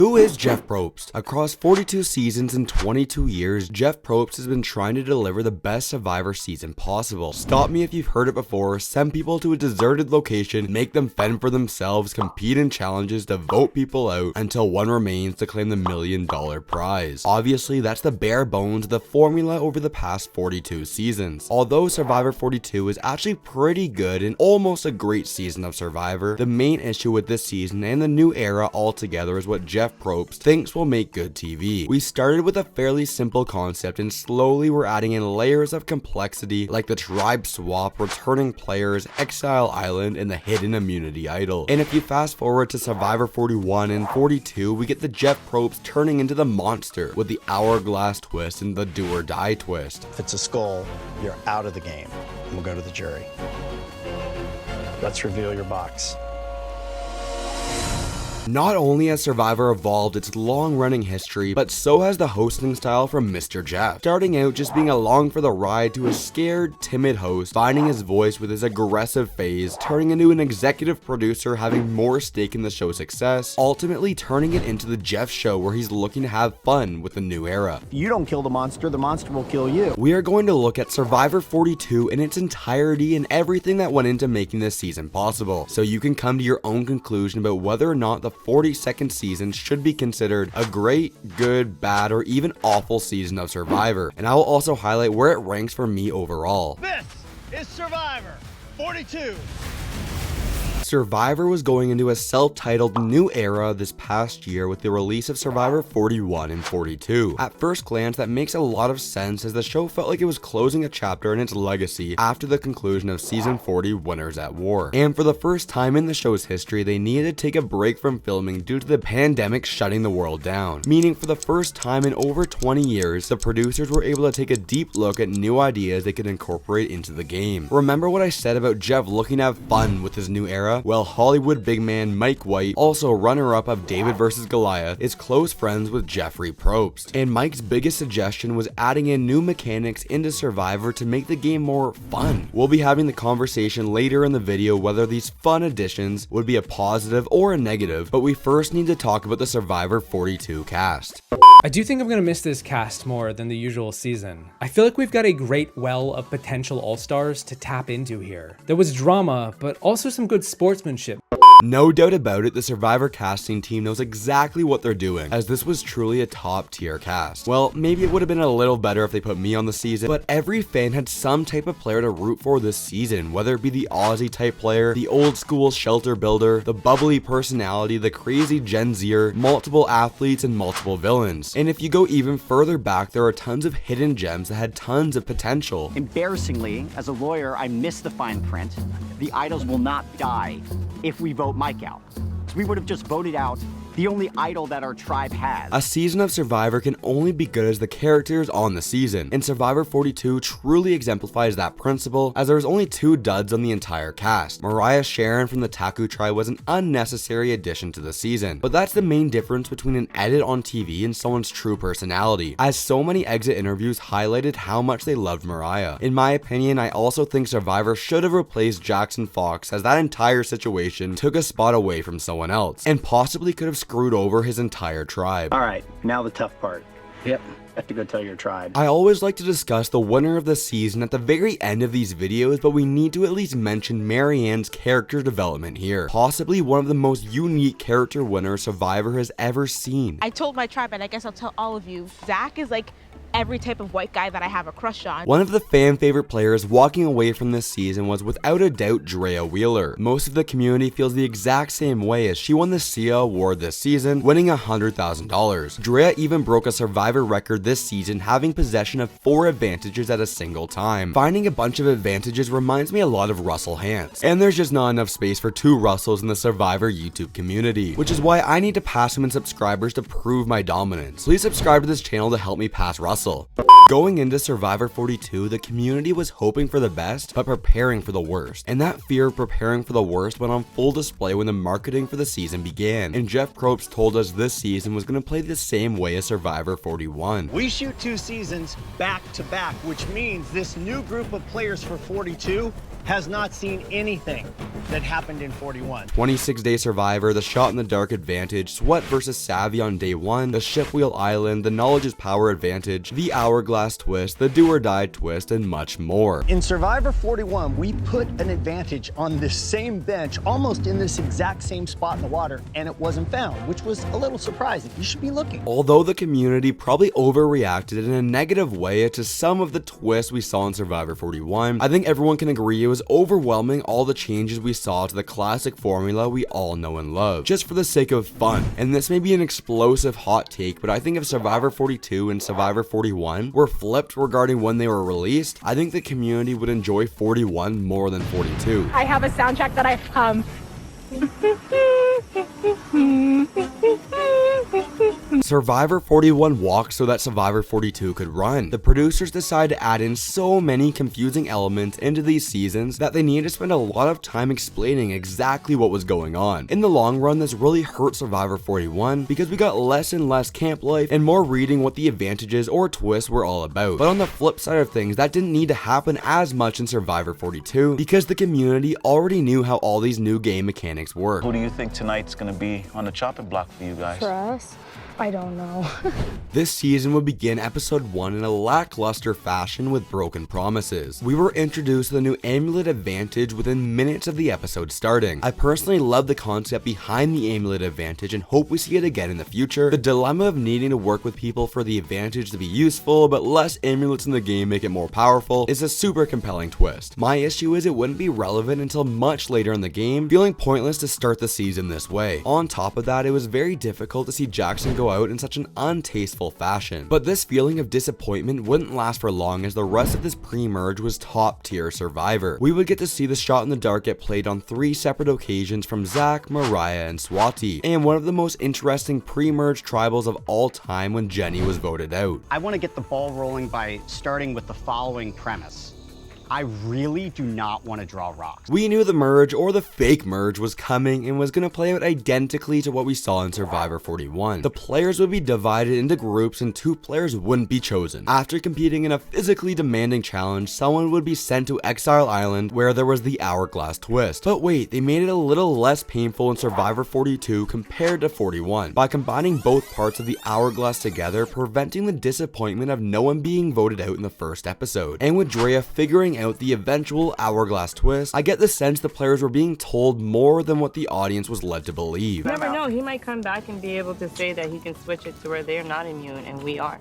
Who is Jeff Probst? Across 42 seasons and 22 years, Jeff Probst has been trying to deliver the best Survivor season possible. Stop me if you've heard it before, send people to a deserted location, make them fend for themselves, compete in challenges to vote people out until one remains to claim the $1 million prize. Obviously, that's the bare bones of the formula over the past 42 seasons. Although Survivor 42 is actually pretty good and almost a great season of Survivor, the main issue with this season and the new era altogether is what Jeff Probst thinks will make good TV. We started with a fairly simple concept and slowly we're adding in layers of complexity like the tribe swap, returning players, Exile Island, and the hidden immunity idol. And if you fast forward to Survivor 41 and 42, we get the Jeff Probst turning into the monster with the hourglass twist and the do or die twist. If it's a skull, you're out of the game. And we'll go to the jury. Let's reveal your box. Not only has Survivor evolved its long-running history, but so has the hosting style from Mr. Jeff. Starting out just being along for the ride to a scared, timid host, finding his voice with his aggressive phase, turning into an executive producer having more stake in the show's success, ultimately turning it into the Jeff Show where he's looking to have fun with the new era. If you don't kill the monster will kill you. We are going to look at Survivor 42 in its entirety and everything that went into making this season possible, so you can come to your own conclusion about whether or not the 42nd season should be considered a great, good, bad, or even awful season of Survivor. And I will also highlight where it ranks for me overall. This is Survivor 42. Survivor was going into a self-titled new era this past year with the release of Survivor 41 and 42. At first glance, that makes a lot of sense as the show felt like it was closing a chapter in its legacy after the conclusion of season 40 Winners at War. And for the first time in the show's history, they needed to take a break from filming due to the pandemic shutting the world down. Meaning for the first time in over 20 years, the producers were able to take a deep look at new ideas they could incorporate into the game. Remember what I said about Jeff looking to have fun with his new era? Well, Hollywood big man Mike White, also runner-up of David vs. Goliath, is close friends with Jeffrey Probst. And Mike's biggest suggestion was adding in new mechanics into Survivor to make the game more fun. We'll be having the conversation later in the video whether these fun additions would be a positive or a negative, but we first need to talk about the Survivor 42 cast. I do think I'm gonna miss this cast more than the usual season. I feel like we've got a great well of potential all-stars to tap into here. There was drama, but also some good sportsmanship. No doubt about it, the Survivor casting team knows exactly what they're doing, as this was truly a top tier cast. Well, maybe it would have been a little better if they put me on the season, but every fan had some type of player to root for this season, whether it be the Aussie type player, the old school shelter builder, the bubbly personality, the crazy Gen Zer, multiple athletes, and multiple villains. And if you go even further back, there are tons of hidden gems that had tons of potential. Embarrassingly, as a lawyer, I missed the fine print. The idols will not die if we vote Mike out. We would have just voted out the only idol that our tribe has. A season of Survivor can only be good as the characters on the season, and Survivor 42 truly exemplifies that principle, as there was only 2 duds on the entire cast. Mariah Sharon from the Taku tribe was an unnecessary addition to the season, but that's the main difference between an edit on TV and someone's true personality, as so many exit interviews highlighted how much they loved Mariah. In my opinion, I also think Survivor should have replaced Jackson Fox, as that entire situation took a spot away from someone else, and possibly could have screwed over his entire tribe. All right, now the tough part. Yep, have to go tell your tribe. I always like to discuss the winner of the season at the very end of these videos, but we need to at least mention Maryanne's character development here. Possibly one of the most unique character winners Survivor has ever seen. I told my tribe, and I guess I'll tell all of you, Zach is like every type of white guy that I have a crush on. One of the fan favorite players walking away from this season was without a doubt Drea Wheeler. Most of the community feels the exact same way, as she won the SIA award this season, winning $100,000. Drea even broke a Survivor record this season, having possession of 4 advantages at a single time. Finding a bunch of advantages reminds me a lot of Russell Hantz, and there's just not enough space for 2 Russells in the Survivor YouTube community, which is why I need to pass him in subscribers to prove my dominance. Please subscribe to this channel to help me pass Russell. Going into Survivor 42, the community was hoping for the best, but preparing for the worst. And that fear of preparing for the worst went on full display when the marketing for the season began. And Jeff Probst told us this season was going to play the same way as Survivor 41. We shoot 2 seasons back to back, which means this new group of players for 42 has not seen anything that happened in 41. 26-day Survivor, the shot in the dark advantage, sweat versus savvy on day 1, the ship wheel island, the knowledge is power advantage, the hourglass twist, the do or die twist, and much more. In Survivor 41, we put an advantage on this same bench, almost in this exact same spot in the water, and it wasn't found, which was a little surprising. You should be looking. Although the community probably overreacted in a negative way to some of the twists we saw in Survivor 41, I think everyone can agree it was overwhelming all the changes we saw to the classic formula we all know and love, just for the sake of fun. And this may be an explosive hot take, but I think if Survivor 42 and Survivor 41 were flipped regarding when they were released, I think the community would enjoy 41 more than 42. I have a soundtrack that I hum. Survivor 41 walked so that Survivor 42 could run. The producers decided to add in so many confusing elements into these seasons that they needed to spend a lot of time explaining exactly what was going on. In the long run, this really hurt Survivor 41 because we got less and less camp life and more reading what the advantages or twists were all about. But on the flip side of things, that didn't need to happen as much in Survivor 42 because the community already knew how all these new game mechanics work. Who do you think tonight's gonna be on the chopping block for you guys? For us? I don't know. This season would begin episode 1 in a lackluster fashion with broken promises. We were introduced to the new amulet advantage within minutes of the episode starting. I personally love the concept behind the amulet advantage and hope we see it again in the future. The dilemma of needing to work with people for the advantage to be useful, but less amulets in the game make it more powerful, is a super compelling twist. My issue is it wouldn't be relevant until much later in the game, feeling pointless to start the season this way. On top of that, it was very difficult to see Jackson go out in such an untasteful fashion. But this feeling of disappointment wouldn't last for long as the rest of this pre-merge was top tier Survivor. We would get to see the shot in the dark get played on 3 separate occasions from Zach, Mariah, and Swati, and one of the most interesting pre-merge tribals of all time when Jenny was voted out. I want to get the ball rolling by starting with the following premise. I really do not want to draw rocks. We knew the merge or the fake merge was coming and was going to play out identically to what we saw in Survivor 41. The players would be divided into groups and 2 players wouldn't be chosen. After competing in a physically demanding challenge, someone would be sent to Exile Island where there was the hourglass twist. But wait, they made it a little less painful in Survivor 42 compared to 41 by combining both parts of the hourglass together, preventing the disappointment of no one being voted out in the first episode. And with Drea figuring out the eventual hourglass twist, I get the sense the players were being told more than what the audience was led to believe. You never know, he might come back and be able to say that he can switch it to where they're not immune and we are.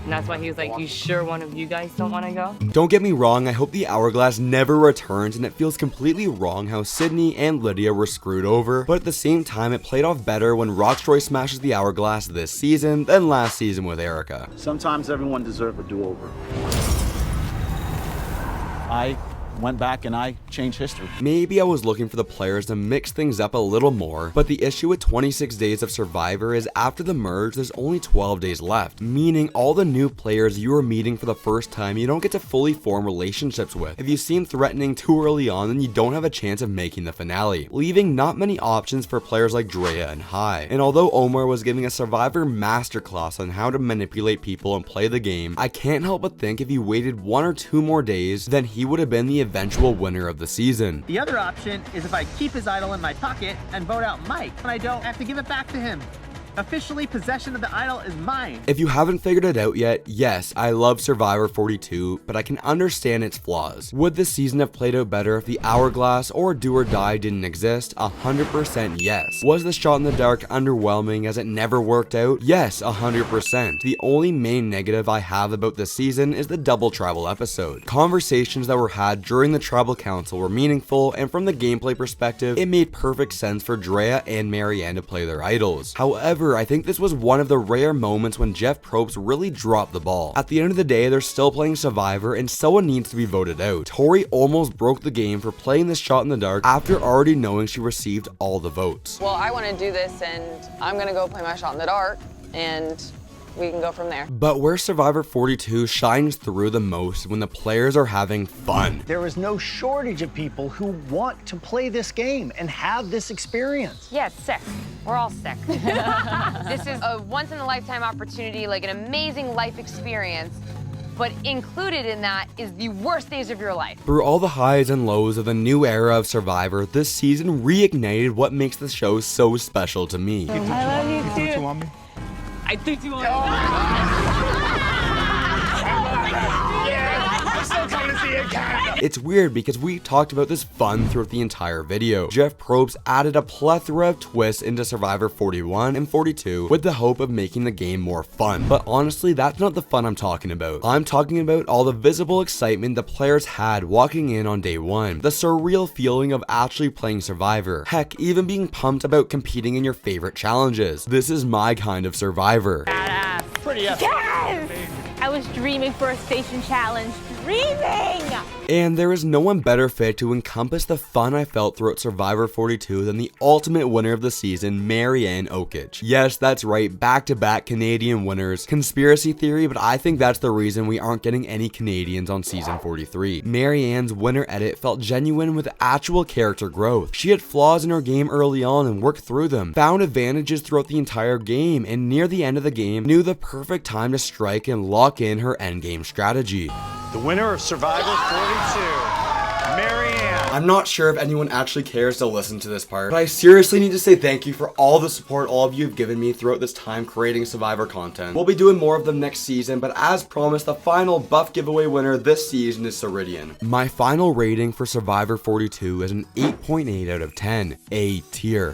And that's why he was like, you sure one of you guys don't want to go? Don't get me wrong, I hope the hourglass never returns, and it feels completely wrong how Sydney and Lydia were screwed over, but at the same time it played off better when Rockstroy smashes the hourglass this season than last season with Erica. Sometimes everyone deserves a do-over. I went back and I changed history. Maybe I was looking for the players to mix things up a little more, but the issue with 26 days of Survivor is after the merge, there's only 12 days left, meaning all the new players you are meeting for the first time you don't get to fully form relationships with. If you seem threatening too early on, then you don't have a chance of making the finale, leaving not many options for players like Drea and Hai. And although Omar was giving a Survivor masterclass on how to manipulate people and play the game, I can't help but think if he waited 1 or 2 more days, then he would have been the eventual winner of the season. The other option is if I keep his idol in my pocket and vote out Mike, and I don't have to give it back to him. Officially, possession of the idol is mine. If you haven't figured it out yet, yes, I love Survivor 42, but I can understand its flaws. Would this season have played out better if the hourglass or do or die didn't exist? 100% yes. Was the shot in the dark underwhelming as it never worked out? Yes, 100%. The only main negative I have about this season is the double tribal episode. Conversations that were had during the tribal council were meaningful, and from the gameplay perspective, it made perfect sense for Drea and Maryanne to play their idols. However, I think this was one of the rare moments when Jeff Probst really dropped the ball. At the end of the day, they're still playing Survivor and someone needs to be voted out. Tori almost broke the game for playing this shot in the dark after already knowing she received all the votes. Well, I want to do this and I'm going to go play my shot in the dark and we can go from there. But where Survivor 42 shines through the most when the players are having fun. There is no shortage of people who want to play this game and have this experience. Yeah, it's sick. We're all sick. This is a once-in-a-lifetime opportunity, like an amazing life experience. But included in that is the worst days of your life. Through all the highs and lows of the new era of Survivor, this season reignited what makes the show so special to me. I love you too. I think you want It's weird because we talked about this fun throughout the entire video. Jeff Probst added a plethora of twists into Survivor 41 and 42 with the hope of making the game more fun. But honestly, that's not the fun I'm talking about. I'm talking about all the visible excitement the players had walking in on day one. The surreal feeling of actually playing Survivor. Heck, even being pumped about competing in your favorite challenges. This is my kind of Survivor. Pretty epic. Yes! I was dreaming for a station challenge. Dreaming! And there is no one better fit to encompass the fun I felt throughout Survivor 42 than the ultimate winner of the season, Maryanne WON. Yes, that's right, back-to-back Canadian winners. Conspiracy theory, but I think that's the reason we aren't getting any Canadians on season 43. Maryanne's winner edit felt genuine with actual character growth. She had flaws in her game early on and worked through them, found advantages throughout the entire game, and near the end of the game, knew the perfect time to strike and lock in her endgame strategy. The winner of Survivor 42, Maryanne. I'm not sure if anyone actually cares to listen to this part, but I seriously need to say thank you for all the support all of you have given me throughout this time creating Survivor content. We'll be doing more of them next season, but as promised, the final buff giveaway winner this season is Ceridian. My final rating for Survivor 42 is an 8.8 out of 10, A tier.